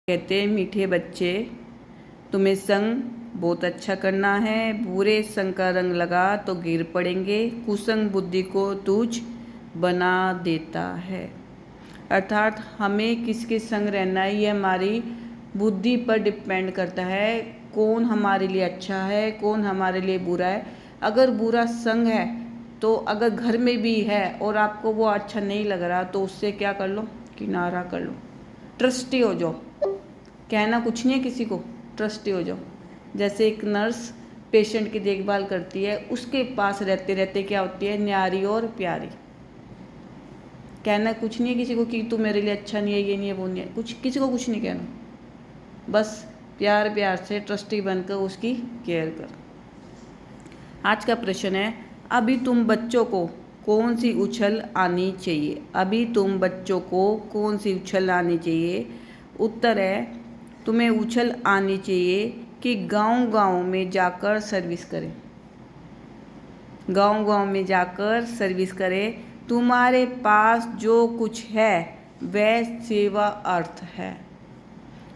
कहते हैं मीठे बच्चे, तुम्हें संग बहुत अच्छा करना है। बुरे संग का रंग लगा तो गिर पड़ेंगे। कुसंग बुद्धि को तुझ बना देता है। अर्थात हमें किसके संग रहना है ये हमारी बुद्धि पर डिपेंड करता है। कौन हमारे लिए अच्छा है, कौन हमारे लिए बुरा है। अगर बुरा संग है तो अगर घर में भी है और आपको वो अच्छा नहीं लग रहा तो उससे क्या कर लो, किनारा कर लो, ट्रस्टी हो जाओ। कहना कुछ नहीं है किसी को, ट्रस्टी हो जाओ। जैसे एक नर्स पेशेंट की देखभाल करती है, उसके पास रहते रहते क्या होती है, न्यारी और प्यारी। कहना कुछ नहीं है किसी को कि तू मेरे लिए अच्छा नहीं है, ये नहीं है, वो नहीं है, कुछ किसी को कुछ नहीं कहना। बस प्यार प्यार से ट्रस्टी बनकर उसकी केयर कर। आज का प्रश्न है, अभी तुम बच्चों को कौन सी उछल आनी चाहिए? अभी तुम बच्चों को कौन सी उछल आनी चाहिए? उत्तर है, तुम्हें उछल आनी चाहिए कि गांव-गांव में जाकर सर्विस करें। गांव-गांव में जाकर सर्विस करें। तुम्हारे पास जो कुछ है वह सेवा अर्थ है।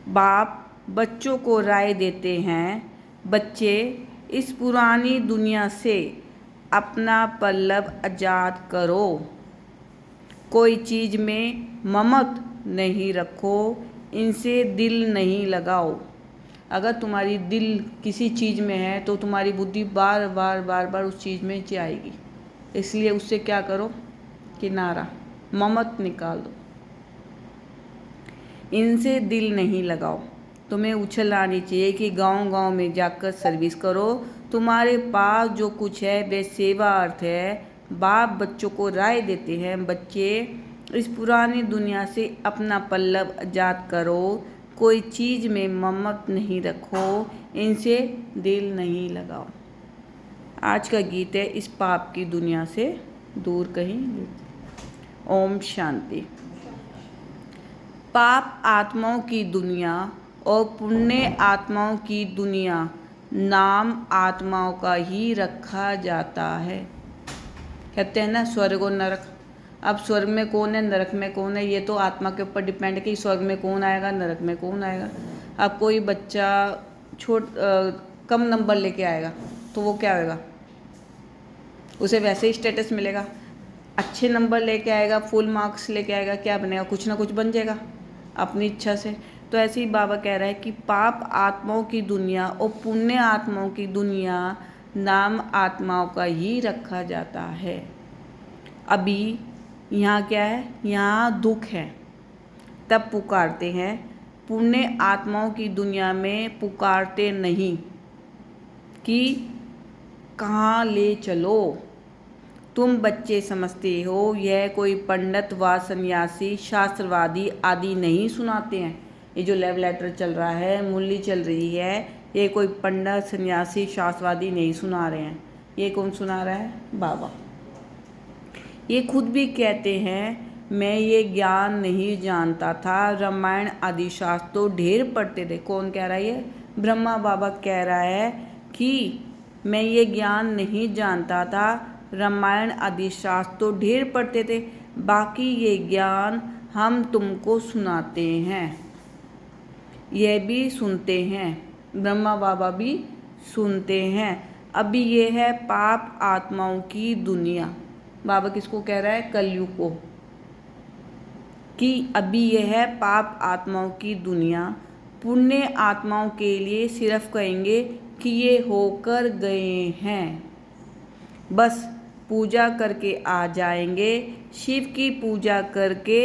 बाप बच्चों को राय देते हैं, बच्चे इस पुरानी दुनिया से अपना पल्लव आजाद करो। कोई चीज़ में ममत नहीं रखो, इनसे दिल नहीं लगाओ। अगर तुम्हारी दिल किसी चीज़ में है तो तुम्हारी बुद्धि बार बार उस चीज़ में जाएगी। इसलिए उससे क्या करो, किनारा, ममत निकाल दो। इनसे दिल नहीं लगाओ। तुम्हें उछल आनी चाहिए कि गांव-गांव में जाकर सर्विस करो। तुम्हारे पास जो कुछ है वह सेवा अर्थ है। बाप बच्चों को राय देते हैं, बच्चे इस पुरानी दुनिया से अपना पल्लव आजाद करो। कोई चीज़ में ममत नहीं रखो, इनसे दिल नहीं लगाओ। आज का गीत है, इस पाप की दुनिया से दूर कहीं। ओम शांति। पाप आत्माओं की दुनिया और पुण्य आत्माओं की दुनिया नाम आत्माओं का ही रखा जाता है। कहते हैं ना, स्वर्ग और नरक। अब स्वर्ग में कौन है, नरक में कौन है, ये तो आत्मा के ऊपर डिपेंड है कि स्वर्ग में कौन आएगा, नरक में कौन आएगा। अब कोई बच्चा कम नंबर लेके आएगा तो वो क्या होगा, उसे वैसे ही स्टेटस मिलेगा। अच्छे नंबर लेके आएगा, फुल मार्क्स लेके आएगा, क्या बनेगा, कुछ ना कुछ बन जाएगा अपनी इच्छा से। तो ऐसे ही बाबा कह रहा है कि पाप आत्माओं की दुनिया और पुण्य आत्माओं की दुनिया नाम आत्माओं का ही रखा जाता है। अभी यहाँ क्या है, यहाँ दुख है तब पुकारते हैं। पुण्य आत्माओं की दुनिया में पुकारते नहीं कि कहाँ ले चलो। तुम बच्चे समझते हो यह कोई पंडित व सन्यासी शास्त्रवादी आदि नहीं सुनाते हैं। ये जो लव लेटर चल रहा है, मुरली चल रही है, ये कोई पंडित सन्यासी शास्त्रवादी नहीं सुना रहे हैं। ये कौन सुना रहा है, बाबा। ये खुद भी कहते हैं, मैं ये ज्ञान नहीं जानता था, रामायण आदि शास्त्र तो ढेर पढ़ते थे। कौन कह रहा है ये, ब्रह्मा बाबा कह रहा है कि मैं ये ज्ञान नहीं जानता था, रामायण आदि शास्त्र तो ढेर पढ़ते थे, बाकी ये ज्ञान हम तुमको सुनाते हैं। यह भी सुनते हैं, ब्रह्मा बाबा भी सुनते हैं। अभी ये है पाप आत्माओं की दुनिया। बाबा किसको कह रहा है, कलयुग को, कि अभी यह है पाप आत्माओं की दुनिया। पुण्य आत्माओं के लिए सिर्फ कहेंगे कि ये होकर गए हैं, बस पूजा करके आ जाएंगे, शिव की पूजा करके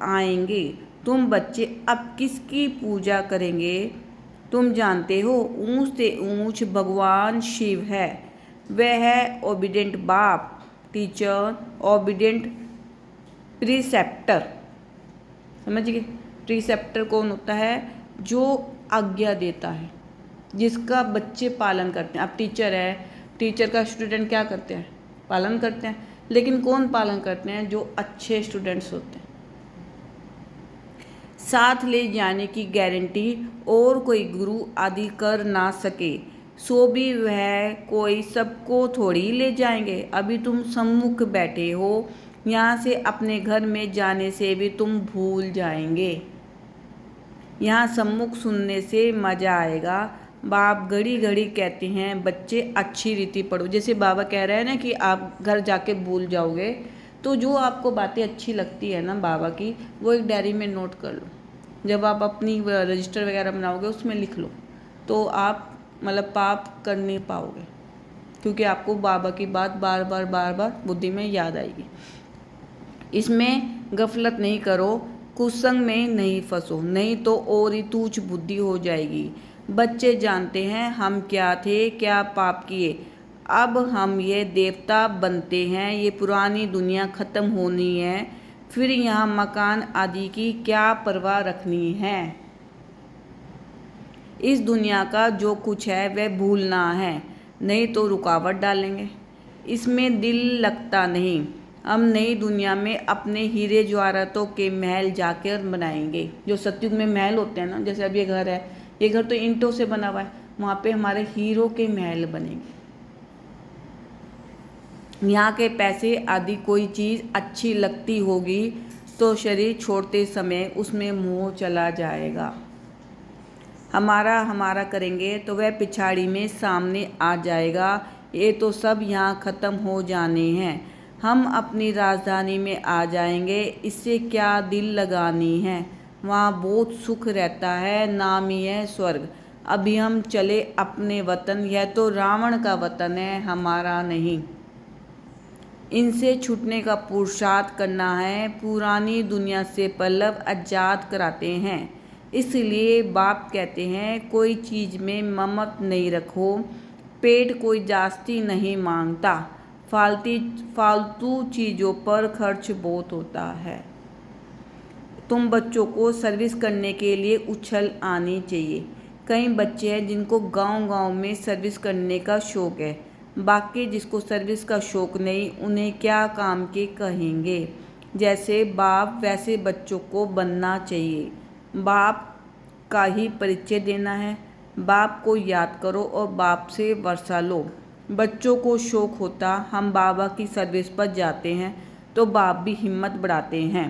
आएंगे। तुम बच्चे अब किसकी पूजा करेंगे? तुम जानते हो ऊंच से ऊंच भगवान शिव है। वह है ओबीडेंट बाप, टीचर, ओबीडेंट प्रीसेप्टर। समझ गए? प्रीसेप्टर कौन होता है, जो आज्ञा देता है, जिसका बच्चे पालन करते हैं। अब टीचर है, टीचर का स्टूडेंट क्या करते हैं, पालन करते हैं। लेकिन कौन पालन करते हैं, जो अच्छे स्टूडेंट्स होते हैं। साथ ले जाने की गारंटी और कोई गुरु आदि कर ना सके, सो भी वह कोई सबको थोड़ी ले जाएंगे। अभी तुम सम्मुख बैठे हो, यहाँ से अपने घर में जाने से भी तुम भूल जाएंगे। यहाँ सम्मुख सुनने से मज़ा आएगा। बाप घड़ी घड़ी कहते हैं बच्चे अच्छी रीति पढ़ो। जैसे बाबा कह रहे हैं ना कि आप घर जाके भूल जाओगे, तो जो आपको बातें अच्छी लगती है ना बाबा की, वो एक डायरी में नोट कर लो। जब आप अपनी रजिस्टर वगैरह बनाओगे उसमें लिख लो, तो आप मतलब पाप कर नहीं पाओगे, क्योंकि आपको बाबा की बात बार बार बुद्धि में याद आएगी। इसमें गफलत नहीं करो, कुसंग में नहीं फंसो, नहीं तो और ही तूछ बुद्धि हो जाएगी। बच्चे जानते हैं हम क्या थे, क्या पाप किए, अब हम ये देवता बनते हैं। ये पुरानी दुनिया ख़त्म होनी है, फिर यहाँ मकान आदि की क्या परवाह रखनी है। इस दुनिया का जो कुछ है वह भूलना है, नहीं तो रुकावट डालेंगे। इसमें दिल लगता नहीं। हम नई दुनिया में अपने हीरे जवाहरातों के महल जाकर बनाएंगे। जो सतयुग में महल होते हैं ना, जैसे अब ये घर है, ये घर तो ईंटों से बना हुआ है, वहाँ पे हमारे हीरों के महल बनेंगे। यहाँ के पैसे आदि कोई चीज़ अच्छी लगती होगी तो शरीर छोड़ते समय उसमें मोह चला जाएगा। हमारा करेंगे तो वह पिछाड़ी में सामने आ जाएगा। ये तो सब यहाँ ख़त्म हो जाने हैं। हम अपनी राजधानी में आ जाएंगे, इससे क्या दिल लगानी है। वहाँ बहुत सुख रहता है, नाम ही है स्वर्ग। अभी हम चले अपने वतन, यह तो रावण का वतन है, हमारा नहीं। इनसे छूटने का पुरुषार्थ करना है। पुरानी दुनिया से पल्लव आजाद कराते हैं। इसलिए बाप कहते हैं कोई चीज़ में ममत नहीं रखो। पेट कोई जास्ती नहीं मांगता, फालतू चीज़ों पर खर्च बहुत होता है। तुम बच्चों को सर्विस करने के लिए उछल आनी चाहिए। कई बच्चे हैं जिनको गांव-गांव में सर्विस करने का शौक़ है, बाकी जिसको सर्विस का शौक़ नहीं, उन्हें क्या काम के कहेंगे। जैसे बाप वैसे बच्चों को बनना चाहिए। बाप का ही परिचय देना है। बाप को याद करो और बाप से वर्षा लो। बच्चों को शौक़ होता हम बाबा की सर्विस पर जाते हैं, तो बाप भी हिम्मत बढ़ाते हैं।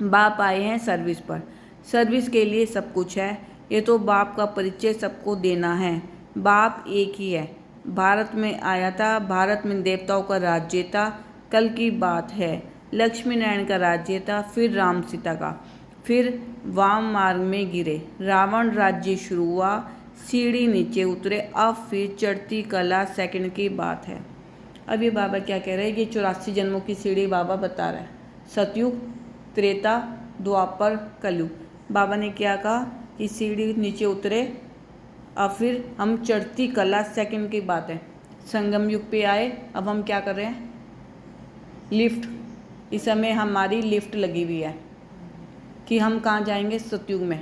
बाप आए हैं सर्विस पर, सर्विस के लिए सब कुछ है। ये तो बाप का परिचय सबको देना है। बाप एक ही है, भारत में आया था, भारत में देवताओं का राज्य था। कल की बात है, लक्ष्मी नारायण का राज्य था, फिर राम सीता का, फिर वाम मार्ग में गिरे, रावण राज्य शुरू हुआ, सीढ़ी नीचे उतरे, अब फिर चढ़ती कला सेकंड की बात है। अब ये बाबा क्या कह रहे हैं, ये 84 जन्मों की सीढ़ी बाबा बता रहा है। सतयुग, त्रेता, द्वापर, कलयुग। बाबा ने क्या कहा कि सीढ़ी नीचे उतरे, अब फिर हम चढ़ती कला सेकंड की बात है। संगम युग पे आए, अब हम क्या कर रहे हैं, लिफ्ट। इस समय हमारी लिफ्ट लगी हुई है कि हम कहाँ जाएंगे, सतयुग में।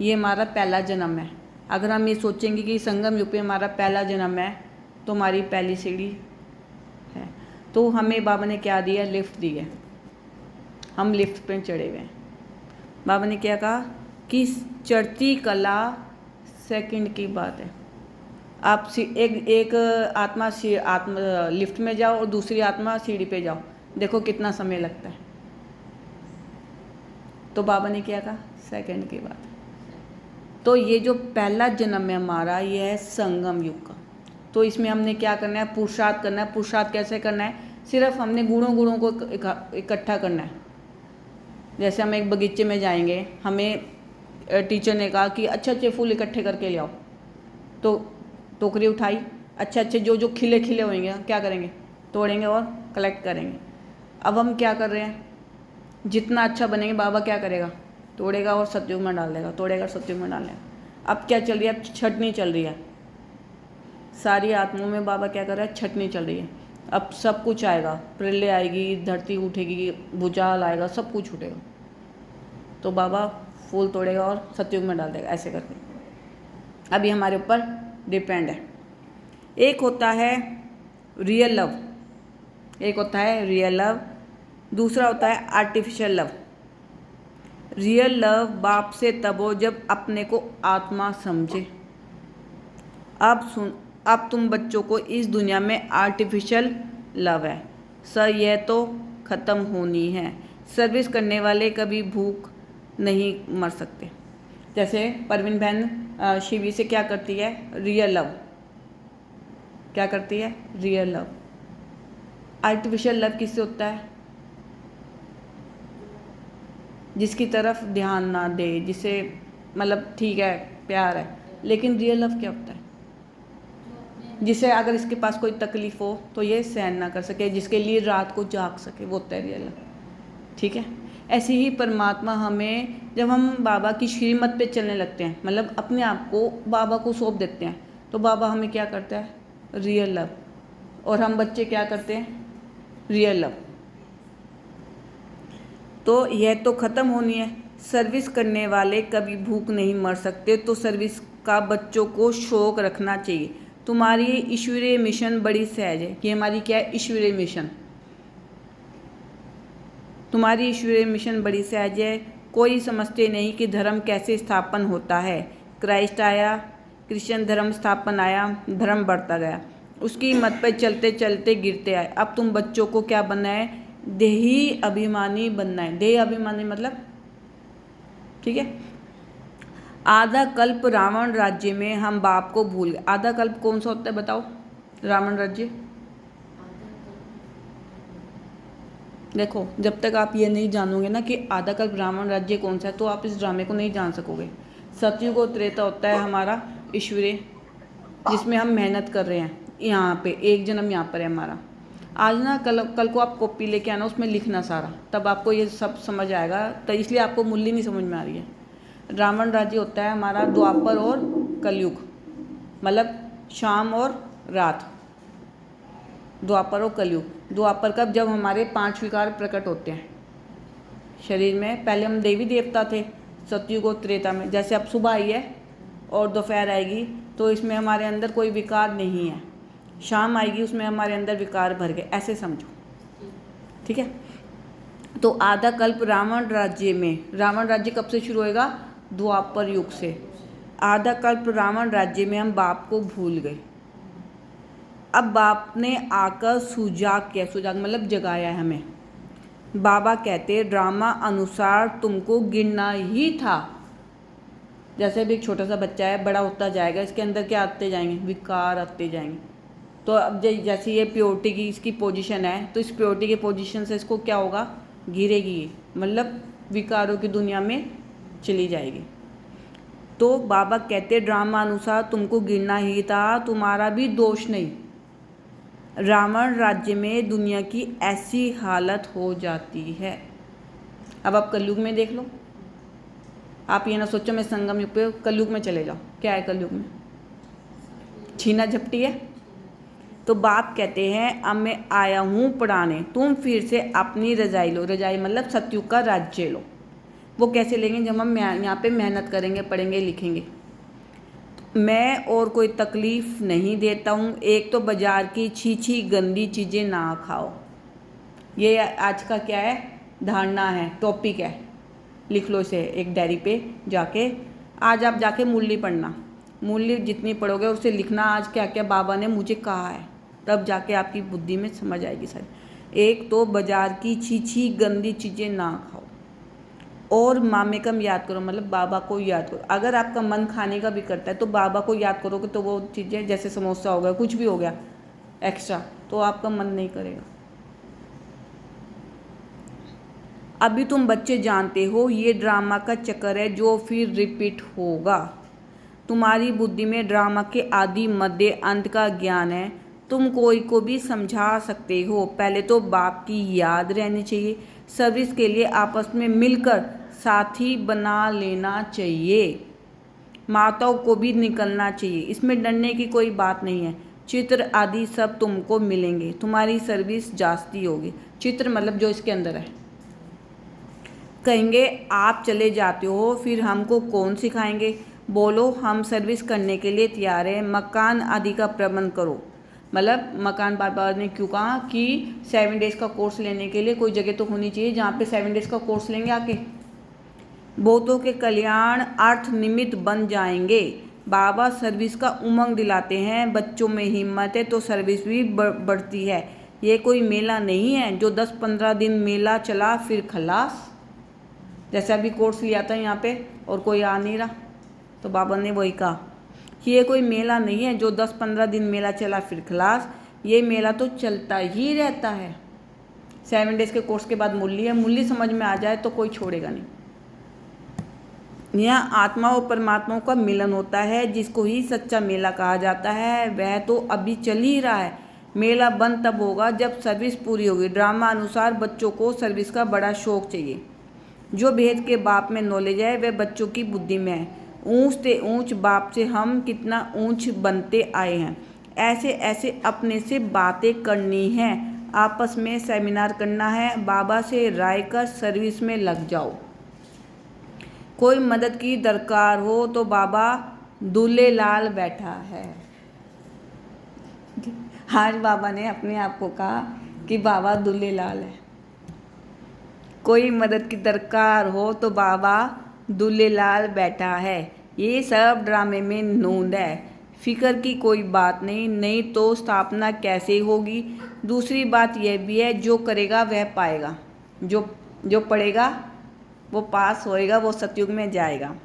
ये हमारा पहला जन्म है। अगर हम ये सोचेंगे कि संगम युग पे हमारा पहला जन्म है, तो हमारी पहली सीढ़ी है। तो हमें बाबा ने क्या दिया, लिफ्ट दी है। हम लिफ्ट पे चढ़े हुए हैं। बाबा ने क्या कहा कि चढ़ती कला सेकंड की बात है। आप एक आत्मा लिफ्ट में जाओ और दूसरी आत्मा सीढ़ी पे जाओ, देखो कितना समय लगता है। तो बाबा ने क्या कहा, सेकंड की बात है। तो ये जो पहला जन्म है हमारा, ये है संगम युग का। तो इसमें हमने क्या करना है, पुरुषार्थ करना है। पुरुषार्थ कैसे करना है, सिर्फ हमने गुणों को इकट्ठा करना है। जैसे हम एक बगीचे में जाएंगे, हमें टीचर ने कहा कि अच्छे फूल इकट्ठे करके ले आओ, तो टोकरी उठाई, अच्छे जो खिले होंगे क्या करेंगे, तोड़ेंगे और कलेक्ट करेंगे। अब हम क्या कर रहे हैं, जितना अच्छा बनेंगे बाबा क्या करेगा, तोड़ेगा और सतयुग में डाल देगा, तोड़ेगा और सतयुग में डाल देगा। अब क्या चल रही है, अब छटनी चल रही है। सारी आत्माओं में बाबा क्या कर रहा है, छटनी चल रही है। अब सब कुछ आएगा, प्रलय आएगी, धरती उठेगी, भूचाल आएगा, सब कुछ उठेगा। तो बाबा फूल तोड़ेगा और सतयुग में डाल देगा, ऐसे करके। अभी हमारे ऊपर डिपेंड है। एक होता है रियल लव, एक होता है रियल लव, दूसरा होता है आर्टिफिशियल लव। रियल लव बाप से तब हो जब अपने को आत्मा समझे। अब तुम बच्चों को इस दुनिया में आर्टिफिशियल लव है सर, यह तो ख़त्म होनी है। सर्विस करने वाले कभी भूख नहीं मर सकते। जैसे परवीन बहन शिवी से क्या करती है, रियल लव। क्या करती है, रियल लव। आर्टिफिशियल लव किससे होता है, जिसकी तरफ ध्यान ना दे, जिसे मतलब ठीक है प्यार है, लेकिन रियल लव क्या होता है, जिसे अगर इसके पास कोई तकलीफ हो तो ये सहन ना कर सके, जिसके लिए रात को जाग सके, वो होता है रियल लव। ठीक है, ऐसे ही परमात्मा हमें, जब हम बाबा की श्रीमत पे चलने लगते हैं, मतलब अपने आप को बाबा को सौंप देते हैं, तो बाबा हमें क्या करता है, रियल लव। और हम बच्चे क्या करते हैं, रियल लव। तो यह तो ख़त्म होनी है। सर्विस करने वाले कभी भूख नहीं मर सकते, तो सर्विस का बच्चों को शौक रखना चाहिए। तुम्हारी ईश्वरीय मिशन बड़ी सहज है, कि हमारी क्या है, ईश्वरीय मिशन। तुम्हारी ईश्वरीय मिशन बड़ी सहज है। कोई समझते नहीं कि धर्म कैसे स्थापन होता है। क्राइस्ट आया, क्रिश्चियन धर्म स्थापन आया, धर्म बढ़ता गया, उसकी मत पर चलते चलते गिरते आए। अब तुम बच्चों को क्या बनना है, देही अभिमानी बनना है। देही अभिमानी मतलब, ठीक है। आधा कल्प रावण राज्य में हम बाप को भूल गए। आधा कल्प कौन सा होता है बताओ, रावण राज्य। देखो, जब तक आप ये नहीं जानोगे ना कि आधा कल्प रावण राज्य कौन सा है, तो आप इस ड्रामे को नहीं जान सकोगे। सतयुग और त्रेता होता है हमारा ईश्वरीय, जिसमें हम मेहनत कर रहे हैं, यहाँ पे एक जन्म यहाँ पर है हमारा। आज ना कल को आप कॉपी लेके आना, उसमें लिखना सारा, तब आपको ये सब समझ आएगा। तो इसलिए आपको मूल्य नहीं समझ में आ रही है। रावण राज्य होता है हमारा द्वापर और कलयुग, मतलब शाम और रात, द्वापर और कलयुग। द्वापर कब, जब हमारे 5 विकार प्रकट होते हैं शरीर में। पहले हम देवी देवता थे सतयुग और त्रेता में। जैसे अब सुबह आई है और दोपहर आएगी, तो इसमें हमारे अंदर कोई विकार नहीं है। शाम आएगी, उसमें हमारे अंदर विकार भर गए, ऐसे समझो, ठीक है। तो आधा कल्प रावण राज्य में, रावण राज्य कब से शुरू होएगा, द्वापर युग से। आधा कल्प रावण राज्य में हम बाप को भूल गए। अब बाप ने आकर सुजाग किया, सुजाग मतलब जगाया है हमें। बाबा कहते ड्रामा अनुसार तुमको गिरना ही था। जैसे भी एक छोटा सा बच्चा है, बड़ा होता जाएगा, इसके अंदर क्या आते जाएंगे, विकार आते जाएंगे। तो अब जैसे ये प्योरिटी की इसकी पोजीशन है, तो इस प्योरिटी के पोजीशन से इसको क्या होगा, गिरेगी, मतलब विकारों की दुनिया में चली जाएगी। तो बाबा कहते ड्रामा अनुसार तुमको गिरना ही था, तुम्हारा भी दोष नहीं। रावण राज्य में दुनिया की ऐसी हालत हो जाती है। अब आप कलयुग में देख लो, आप ये ना सोचो मैं संगम युग पे, कलयुग में चले जाओ। क्या है कलयुग में, छीना झपटी है। तो बाप कहते हैं अब मैं आया हूँ पढ़ाने, तुम फिर से अपनी रजाई लो। रजाई मतलब सतयुग का राज्य लो। वो कैसे लेंगे, जब हम यहाँ पे मेहनत करेंगे, पढ़ेंगे, लिखेंगे। मैं और कोई तकलीफ़ नहीं देता हूँ। एक तो बाज़ार की छी गंदी चीज़ें ना खाओ। ये आज का क्या है, धारणा है, टॉपिक है। लिख लो इसे एक डायरी पे जाके। आज आप जाके मूल्य पढ़ना, मूल्य जितनी पढ़ोगे उसे लिखना, आज क्या क्या बाबा ने मुझे कहा है, तब जाके आपकी बुद्धि में समझ आएगी सारी। एक तो बाज़ार की छी गंदी चीज़ें ना खाओ, और मामेकम याद करो, मतलब बाबा को याद करो। अगर आपका मन खाने का भी करता है तो बाबा को याद करोगे, तो वो चीज़ें जैसे समोसा हो गया, कुछ भी हो गया एक्स्ट्रा, तो आपका मन नहीं करेगा। अभी तुम बच्चे जानते हो ये ड्रामा का चक्कर है जो फिर रिपीट होगा। तुम्हारी बुद्धि में ड्रामा के आदि मध्य अंत का ज्ञान है। तुम कोई को भी समझा सकते हो। पहले तो बाप की याद रहनी चाहिए। सर्विस के लिए आपस में मिलकर साथी बना लेना चाहिए। माताओं को भी निकलना चाहिए, इसमें डरने की कोई बात नहीं है। चित्र आदि सब तुमको मिलेंगे, तुम्हारी सर्विस जास्ती होगी। चित्र मतलब जो इसके अंदर है। कहेंगे आप चले जाते हो, फिर हमको कौन सिखाएंगे? बोलो हम सर्विस करने के लिए तैयार है। मकान आदि का प्रबंध करो। मतलब मकान बाबा ने क्यों कहा कि 7 डेज़ का कोर्स लेने के लिए कोई जगह तो होनी चाहिए जहाँ पे 7 डेज़ का कोर्स लेंगे आके। बहुतों के कल्याण अर्थ निमित्त बन जाएंगे। बाबा सर्विस का उमंग दिलाते हैं। बच्चों में हिम्मत है तो सर्विस भी बढ़ती है। ये कोई मेला नहीं है जो 10-15 दिन मेला चला फिर खलास। जैसे अभी कोर्स लिया था यहाँ पे और कोई आ नहीं रहा, तो बाबा ने वही कहा कि ये कोई मेला नहीं है जो 10-15 दिन मेला चला फिर खलास, ये मेला तो चलता ही रहता है। 7 डेज़ के कोर्स के बाद मुरली है, मुरली समझ में आ जाए तो कोई छोड़ेगा नहीं। यहाँ आत्मा और परमात्मा का मिलन होता है, जिसको ही सच्चा मेला कहा जाता है। वह तो अभी चल ही रहा है। मेला बंद तब होगा जब सर्विस पूरी होगी। ड्रामा अनुसार बच्चों को सर्विस का बड़ा शौक चाहिए। जो भेद के बाप में नॉलेज है वह बच्चों की बुद्धि में है। ऊंच से ऊंच बाप से हम कितना ऊंच बनते आए हैं। ऐसे ऐसे अपने से बातें करनी है, आपस में सेमिनार करना है। बाबा से राय कर सर्विस में लग जाओ। कोई मदद की दरकार हो तो बाबा दूल्हे लाल बैठा है। आज बाबा ने अपने आप को कहा कि बाबा दूल्हे लाल है। कोई मदद की दरकार हो तो बाबा दूल्हे लाल बैठा है। ये सब ड्रामे में नूंद है। फिक्र की कोई बात नहीं, नहीं तो स्थापना कैसे होगी। दूसरी बात यह भी है, जो करेगा वह पाएगा। जो पढ़ेगा वो पास होएगा, वो सतयुग में जाएगा।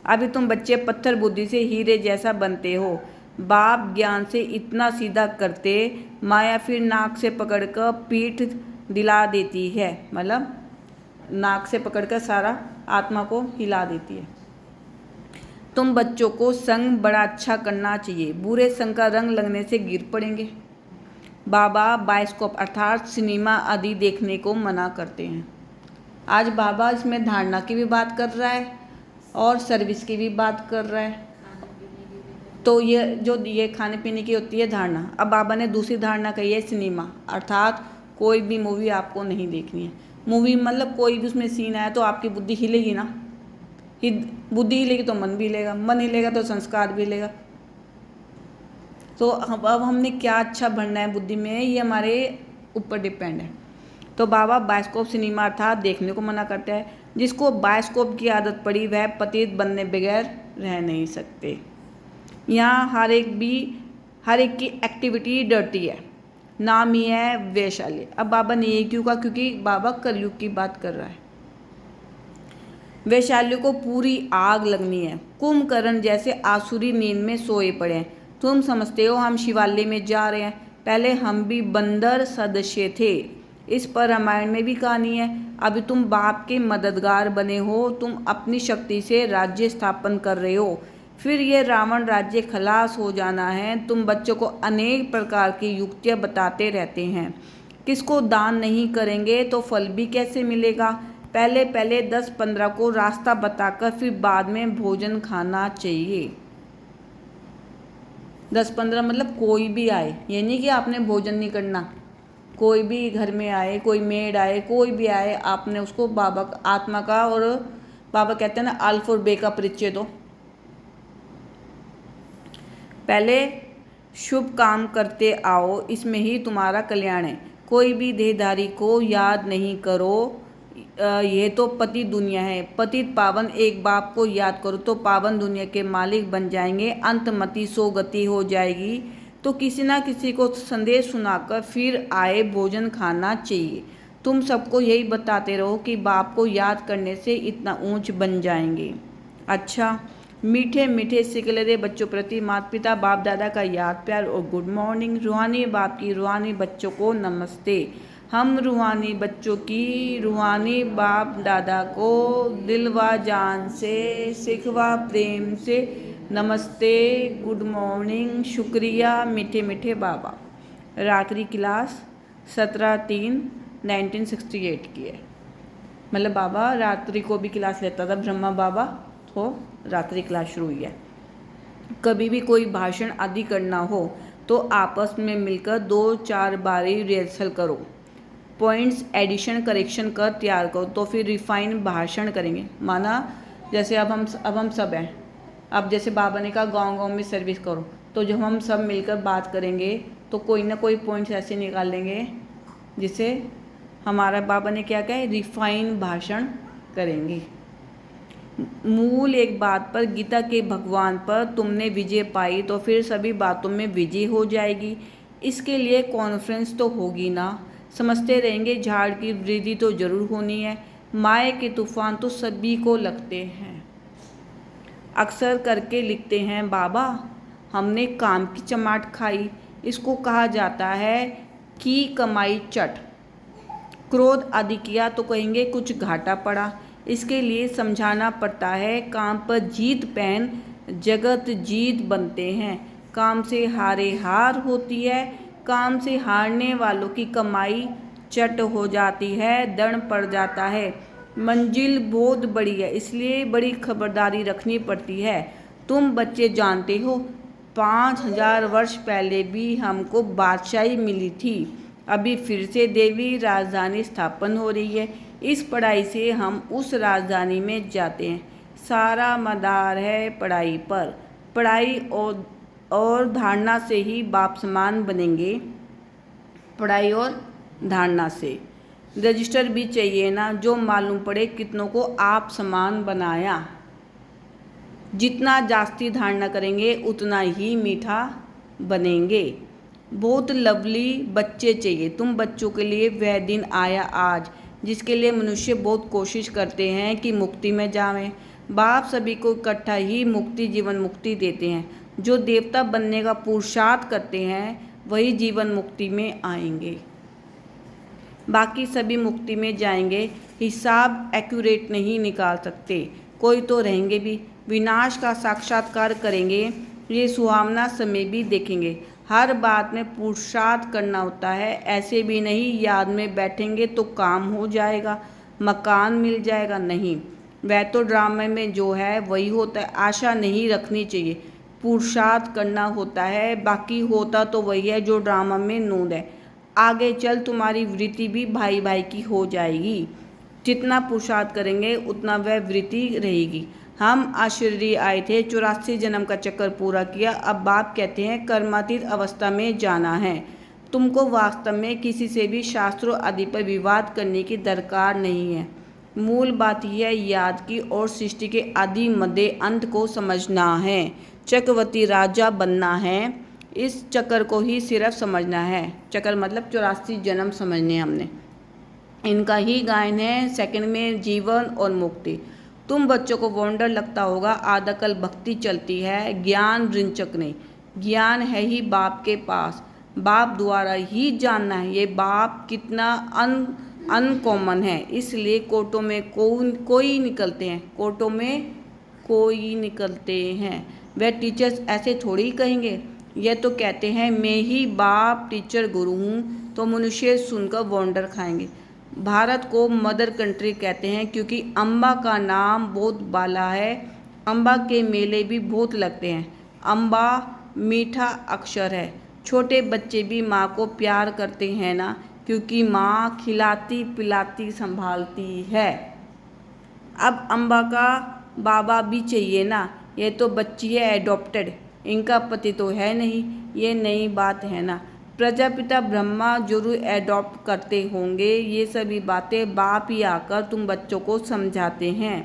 अभी तुम बच्चे पत्थर बुद्धि से हीरे जैसा बनते हो। बाप ज्ञान से इतना सीधा करते, माया फिर नाक से पकड़कर पीठ दिला देती है। मतलब नाक से पकड़कर सारा आत्मा को हिला देती है। तुम बच्चों को संग बड़ा अच्छा करना चाहिए, बुरे संग का रंग लगने से गिर पड़ेंगे। बाबा बायोस्कोप अर्थात सिनेमा आदि देखने को मना करते हैं। आज बाबा इसमें धारणा की भी बात कर रहा है और सर्विस की भी बात कर रहा है। तो ये खाने पीने की होती है धारणा। अब बाबा ने दूसरी धारणा कही है सिनेमा, अर्थात कोई भी मूवी आपको नहीं देखनी है। मूवी मतलब कोई भी उसमें सीन आया तो आपकी बुद्धि हिलेगी ना, बुद्धि हिलेगी तो मन भी हिलेगा, मन हिलेगा तो संस्कार भी हिलेगा। तो अब हमने क्या अच्छा भरना है बुद्धि में, ये हमारे ऊपर डिपेंड है। तो बाबा बायोस्कोप सिनेमा अर्थात देखने को मना करता है। जिसको बायोस्कोप की आदत पड़ी वह पतित बनने बगैर रह नहीं सकते। यहाँ हर एक की एक्टिविटी डर्टी है, नाम ही है वैशाली। अब बाबा ने ये क्यों कहा, क्योंकि बाबा कलयुग की बात कर रहा है। वैशाली को पूरी आग लगनी है। कुंभकर्ण जैसे आसुरी नींद में सोए पड़े हैं। तुम समझते हो हम शिवालय में जा रहे हैं, पहले हम भी बंदर सदस्य थे। इस पर रामायण में भी कहानी है। अभी तुम बाप के मददगार बने हो, तुम अपनी शक्ति से राज्य स्थापन कर रहे हो, फिर ये रावण राज्य खलास हो जाना है। तुम बच्चों को अनेक प्रकार की युक्तियाँ बताते रहते हैं। किसको दान नहीं करेंगे तो फल भी कैसे मिलेगा। पहले 10-15 को रास्ता बताकर फिर बाद में भोजन खाना चाहिए। 10-15 मतलब कोई भी आए, ये नहीं कि आपने भोजन नहीं करना। कोई भी घर में आए, कोई मेड आए, कोई भी आए, आपने उसको बाबा आत्मा का, और बाबा कहते हैं ना अल्फ और बे का परिचय दो। पहले शुभ काम करते आओ, इसमें ही तुम्हारा कल्याण है। कोई भी देहधारी को याद नहीं करो, ये तो पति दुनिया है। पतित पावन एक बाप को याद करो तो पावन दुनिया के मालिक बन जाएंगे। अंतमति सो गति हो जाएगी। तो किसी ना किसी को संदेश सुनाकर फिर आए भोजन खाना चाहिए। तुम सबको यही बताते रहो कि बाप को याद करने से इतना ऊंच बन जाएंगे। अच्छा, मीठे मीठे सिकलरे बच्चों प्रति माता पिता बाप दादा का याद प्यार और गुड मॉर्निंग। रूहानी बाप की रूहानी बच्चों को नमस्ते। हम रूहानी बच्चों की रूहानी बाप दादा को दिल व जान से सिखवा प्रेम से नमस्ते, गुड मॉर्निंग, शुक्रिया मीठे मीठे बाबा। रात्रि क्लास 17/3/1968 की है। मतलब बाबा रात्रि को भी क्लास लेता था, ब्रह्मा बाबा, तो रात्रि क्लास शुरू हुई है। कभी भी कोई भाषण आदि करना हो तो आपस में मिलकर 2-4 बारी रिहर्सल करो, पॉइंट्स एडिशन करेक्शन कर तैयार करो, तो फिर रिफाइन भाषण करेंगे। माना जैसे अब हम सब हैं, अब जैसे बाबा ने कहा गांव में सर्विस करो, तो जब हम सब मिलकर बात करेंगे तो कोई ना कोई पॉइंट्स ऐसे निकाल लेंगे जिससे हमारा बाबा ने क्या कहा, रिफाइन भाषण करेंगे। मूल एक बात पर, गीता के भगवान पर तुमने विजय पाई तो फिर सभी बातों में विजय हो जाएगी। इसके लिए कॉन्फ्रेंस तो होगी ना, समझते रहेंगे झाड़ की वृद्धि तो जरूर होनी है। माया के तूफान तो सभी को लगते हैं। अक्सर करके लिखते हैं बाबा हमने काम की चमाट खाई। इसको कहा जाता है की कमाई चट। क्रोध आदि किया तो कहेंगे कुछ घाटा पड़ा। इसके लिए समझाना पड़ता है काम पर जीत पहन जगत जीत बनते हैं। काम से हारे हार होती है। काम से हारने वालों की कमाई चट हो जाती है, दंड पड़ जाता है। मंजिल बहुत बड़ी है, इसलिए बड़ी खबरदारी रखनी पड़ती है। तुम बच्चे जानते हो 5000 वर्ष पहले भी हमको बादशाही मिली थी। अभी फिर से देवी राजधानी स्थापन हो रही है। इस पढ़ाई से हम उस राजधानी में जाते हैं। सारा मदार है पढ़ाई पर। पढ़ाई और धारणा से ही बाप समान बनेंगे। पढ़ाई और धारणा से रजिस्टर भी चाहिए ना, जो मालूम पड़े कितनों को आप समान बनाया। जितना जास्ती धारणा करेंगे उतना ही मीठा बनेंगे। बहुत लवली बच्चे चाहिए। तुम बच्चों के लिए वह दिन आया आज जिसके लिए मनुष्य बहुत कोशिश करते हैं कि मुक्ति में जावें। बाप सभी को इकट्ठा ही मुक्ति जीवन मुक्ति देते हैं। जो देवता बनने का पुरुषार्थ करते हैं वही जीवन मुक्ति में आएंगे, बाकी सभी मुक्ति में जाएंगे। हिसाब एक्यूरेट नहीं निकाल सकते। कोई तो रहेंगे भी, विनाश का साक्षात्कार करेंगे। ये सुहावना समय भी देखेंगे। हर बात में पुरुषार्थ करना होता है। ऐसे भी नहीं याद में बैठेंगे तो काम हो जाएगा, मकान मिल जाएगा, नहीं। वह तो ड्रामे में जो है वही होता है। आशा नहीं रखनी चाहिए, पुरुषार्थ करना होता है। बाकी होता तो वही है जो ड्रामा में नूंद है। आगे चल तुम्हारी वृत्ति भी भाई भाई की हो जाएगी। जितना पुरुषार्थ करेंगे उतना वह वृत्ति रहेगी। हम आश्चर्य आए थे, 84 जन्म का चक्कर पूरा किया। अब बाप कहते हैं कर्मातीत अवस्था में जाना है। तुमको वास्तव में किसी से भी शास्त्रों आदि पर विवाद करने की दरकार नहीं है। मूल बात यह है याद की और सृष्टि के आदि मध्य अंत को समझना है। चक्रवर्ती राजा बनना है, इस चक्कर को ही सिर्फ समझना है। चक्कर मतलब 84 जन्म समझने हमने। इनका ही गायन है। सेकंड में जीवन और मुक्ति। तुम बच्चों को वंडर लगता होगा, आदकल भक्ति चलती है, ज्ञान रिंचक नहीं। ज्ञान है ही बाप के पास, बाप द्वारा ही जानना है। ये बाप कितना अनकॉमन है, इसलिए कोर्टों में कोई निकलते हैं, कोर्टों में कोई निकलते हैं। वह टीचर्स ऐसे थोड़ी कहेंगे। यह तो कहते हैं मैं ही बाप टीचर गुरु हूँ, तो मनुष्य सुनकर वंडर खाएंगे। भारत को मदर कंट्री कहते हैं क्योंकि अम्बा का नाम बहुत बाला है। अम्बा के मेले भी बहुत लगते हैं। अम्बा मीठा अक्षर है। छोटे बच्चे भी माँ को प्यार करते हैं ना, क्योंकि माँ खिलाती पिलाती संभालती है। अब अम्बा का बाबा भी चाहिए ना। ये तो बच्ची है एडॉप्टेड, इनका पति तो है नहीं। ये नई बात है ना। प्रजापिता ब्रह्मा जरूर एडॉप्ट करते होंगे। ये सभी बातें बाप ही आकर तुम बच्चों को समझाते हैं।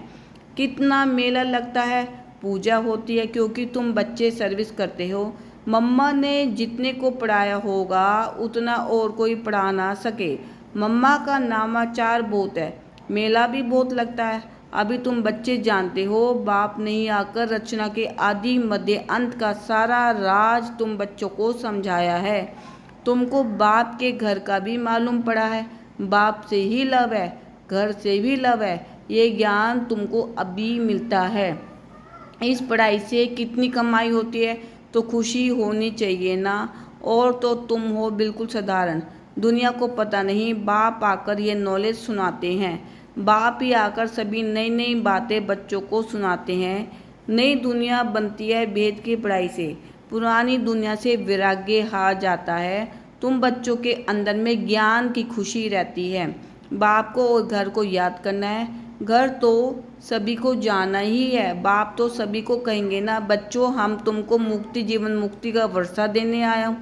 कितना मेला लगता है, पूजा होती है क्योंकि तुम बच्चे सर्विस करते हो। मम्मा ने जितने को पढ़ाया होगा उतना और कोई पढ़ा ना सके। मम्मा का नामाचार बहुत है, मेला भी बहुत लगता है। अभी तुम बच्चे जानते हो, बाप नहीं आकर रचना के आदि मध्य अंत का सारा राज तुम बच्चों को समझाया है। तुमको बाप के घर का भी मालूम पड़ा है। बाप से ही लव है, घर से भी लव है। ये ज्ञान तुमको अभी मिलता है। इस पढ़ाई से कितनी कमाई होती है तो खुशी होनी चाहिए ना। और तो तुम हो बिल्कुल साधारण, दुनिया को पता नहीं। बाप आकर ये नॉलेज सुनाते हैं। बाप ही आकर सभी नई नई बातें बच्चों को सुनाते हैं। नई दुनिया बनती है भेद की पढ़ाई से। पुरानी दुनिया से वैराग्य हार जाता है। तुम बच्चों के अंदर में ज्ञान की खुशी रहती है। बाप को और घर को याद करना है। घर तो सभी को जाना ही है। बाप तो सभी को कहेंगे ना, बच्चों हम तुमको मुक्ति जीवन मुक्ति का वर्षा देने आया हूँ,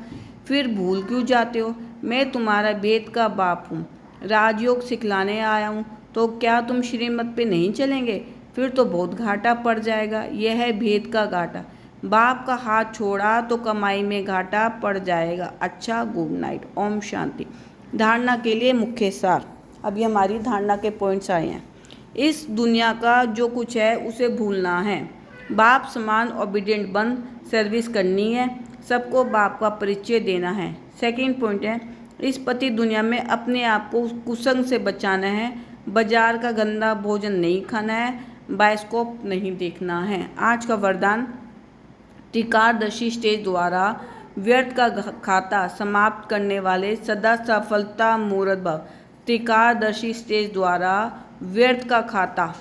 फिर भूल क्यों जाते हो? मैं तुम्हारा भेद का बाप हूँ, राजयोग सिखलाने आया हूँ। तो क्या तुम श्रीमत पे नहीं चलेंगे? फिर तो बहुत घाटा पड़ जाएगा। यह है भेद का घाटा। बाप का हाथ छोड़ा तो कमाई में घाटा पड़ जाएगा। अच्छा, गुड नाइट, ओम शांति। धारणा के लिए मुख्य सार। अभी हमारी धारणा के पॉइंट्स आए हैं। इस दुनिया का जो कुछ है उसे भूलना है। बाप समान ओबीडियंट बन सर्विस करनी है, सबको बाप का परिचय देना है। सेकंड पॉइंट है, इस पति दुनिया में अपने आप को कुसंग से बचाना है, बाजार का गंदा भोजन नहीं खाना है, बायोस्कोप नहीं देखना है। आज का वरदान, त्रिकालदर्शी स्टेज द्वारा व्यर्थ का खाता समाप्त करने वाले सदा सफलता मूर्त भव। त्रिकालदर्शी स्टेज द्वारा व्यर्थ का खाता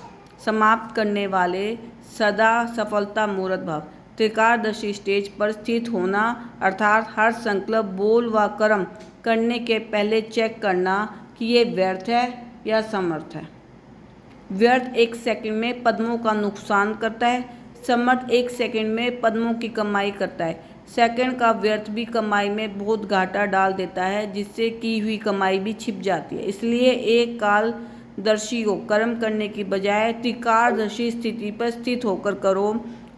समाप्त करने वाले सदा सफलता मूर्त भव। त्रिकालदर्शी स्टेज पर स्थित होना अर्थात हर संकल्प, बोल व कर्म करने के पहले चेक करना कि ये व्यर्थ है या समर्थ है। व्यर्थ 1 सेकंड में पद्मों का नुकसान करता है, समर्थ 1 सेकंड में पद्मों की कमाई करता है। सेकंड का व्यर्थ भी कमाई में बहुत घाटा डाल देता है, जिससे की हुई कमाई भी छिप जाती है। इसलिए एक कालदर्शी को कर्म करने की बजाय त्रिकालदर्शी स्थिति पर स्थित होकर करो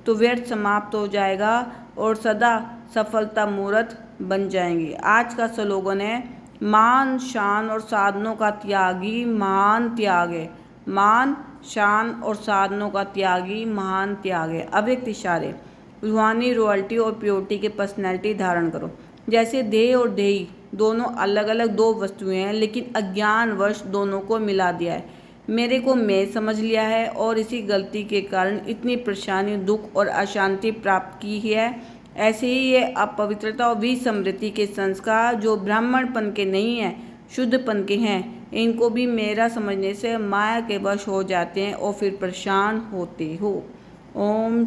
तो व्यर्थ समाप्त हो जाएगा और सदा सफलता मूर्त बन जाएंगे। आज का स्लोगन है, मान शान और साधनों का त्यागी महान त्याग है। मान शान और साधनों का त्यागी महान त्याग है। अव्यक्त इशारे, रूहानी रॉयल्टी और प्योरिटी के पर्सनैलिटी धारण करो। जैसे देह और देही दोनों अलग अलग 2 वस्तुएं हैं, लेकिन अज्ञानवश दोनों को मिला दिया है। मेरे को मैं समझ लिया है और इसी गलती के कारण इतनी परेशानी, दुख और अशांति प्राप्त की है। ऐसे ही ये अपवित्रता और विसमृति के संस्कार जो ब्राह्मणपन के नहीं हैं, शुद्धपन के हैं, इनको भी मेरा समझने से माया के वश हो जाते हैं और फिर परेशान होते हो। ओम